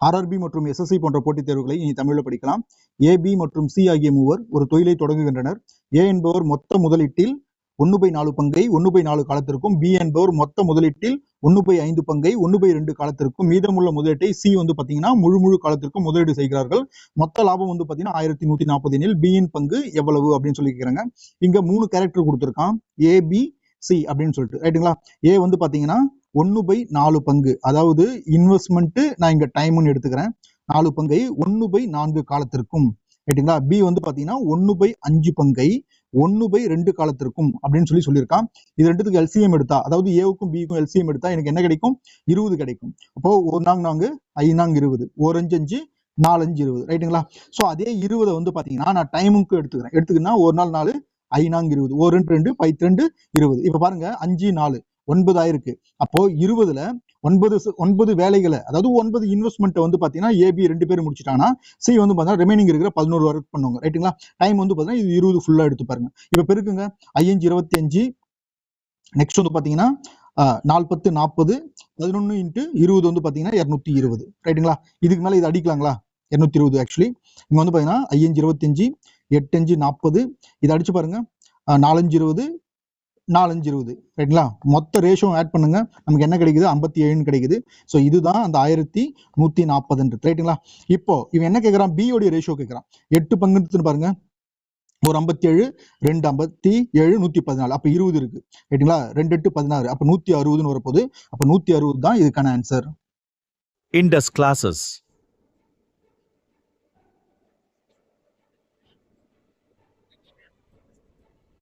RRB மற்றும் SSC போன்ற போட்டித் தேர்வுகளை இனி தமிழில் படிக்கலாம். ஏபி மற்றும் சி ஆகிய மூவர் ஒரு தொழிலை தொடங்குகின்றனர். ஏ என்பவர் மொத்த முதலீட்டில் 1/4 பங்கை 1/4 காலத்திற்கும், பி என்பவர் மொத்த முதலீட்டில் 1/5 பங்கை 1/2 காலத்திற்கும், மீதமுள்ள முதலீட்டை சி பாத்தீங்கன்னா முழு காலத்திற்கும் முதலீடு செய்கிறார்கள். மொத்த லாபம் பாத்தீங்கன்னா 1140 எனில் பி யின் பங்கு எவ்வளவு அப்படின்னு சொல்லி கேக்குறாங்க. இங்க 3 கேரக்டர் கொடுத்திருக்கான், ஏ பி சி அப்படின்னு சொல்லிட்டு, ரைட்டுங்களா. ஏ பாத்தீங்கன்னா 1/4 பங்கு, அதாவது இன்வெஸ்ட்மெண்ட் நான் இங்க டைம்னு எடுத்துக்கிறேன், 4 பங்கை 1/4 காலத்திற்கும், ரைட்டுங்களா. பி பாத்தீங்கன்னா 1/5 பங்கை 1/2 காலத்திற்கும் அப்படின்னு சொல்லியிருக்கான். இது ரெண்டுத்துக்கு எல்சிஎம் எடுத்தா, அதாவது ஏவுக்கும் பிக்கும் எல்சிஎம் எடுத்தா எனக்கு என்ன கிடைக்கும், 20 கிடைக்கும். அப்போ 1 5 20, 1 5 5 4 5 20, ரைட்டுங்களா. ஸோ அதே 20 பாத்தீங்கன்னா நான் டைமுக்கு எடுத்துக்கிறேன்னா 1 நாள் 4 5 20, 1 2 5 2 20. இப்ப பாருங்க 5 4 9 ஆயிருக்கு. அப்போ 20ல 9 வேலைகளை, அதாவது 9 இன்வெஸ்ட்மெண்ட் பாத்தீங்கன்னா ஏபி 2 பேரும் முடிச்சுட்டாங்கன்னா சி பாத்தீங்கன்னா ரிமைனிங் இருக்கிற 11 ஒர்க் பண்ணுவாங்க, ரைட்டுங்களா. டைம் பாத்தீங்கன்னா இது 20 ஃபுல்லா எடுத்து பாருங்க. இப்ப பெருக்குங்க, 5 25, நெக்ஸ்ட் பாத்தீங்கன்னா 4 10 40, 11 × 20 பாத்தீங்கன்னா 220, ரைட்டுங்களா. இதுக்கு மேல இது அடிக்கலாங்களா, 220. ஆக்சுவலி இங்க பாத்தீங்கன்னா 5 25, 8 5 40, இதை அடிச்சு பாருங்க, 4 5 20, 4 5 20, ரைட்டுங்களா. மொத்த ரேஷியோ ஆட் பண்ணுங்க, நமக்கு என்ன கிடைக்குது, 57 கிடைக்குது. ஸோ இதுதான் அந்த 1140, ரைட்டுங்களா. இப்போ இவன் என்ன கேட்கறான், பி உடைய ரேஷியோ கேட்கறான். 8 பங்குன்னு பாருங்க, ஒரு 57, 2 57, 114, அப்ப 20 இருக்கு, ரைட்டுங்களா. 2 8 16, அப்ப 160 வரப்போகுது. அப்ப 160 தான் இதுக்கான ஆன்சர். Indus classes.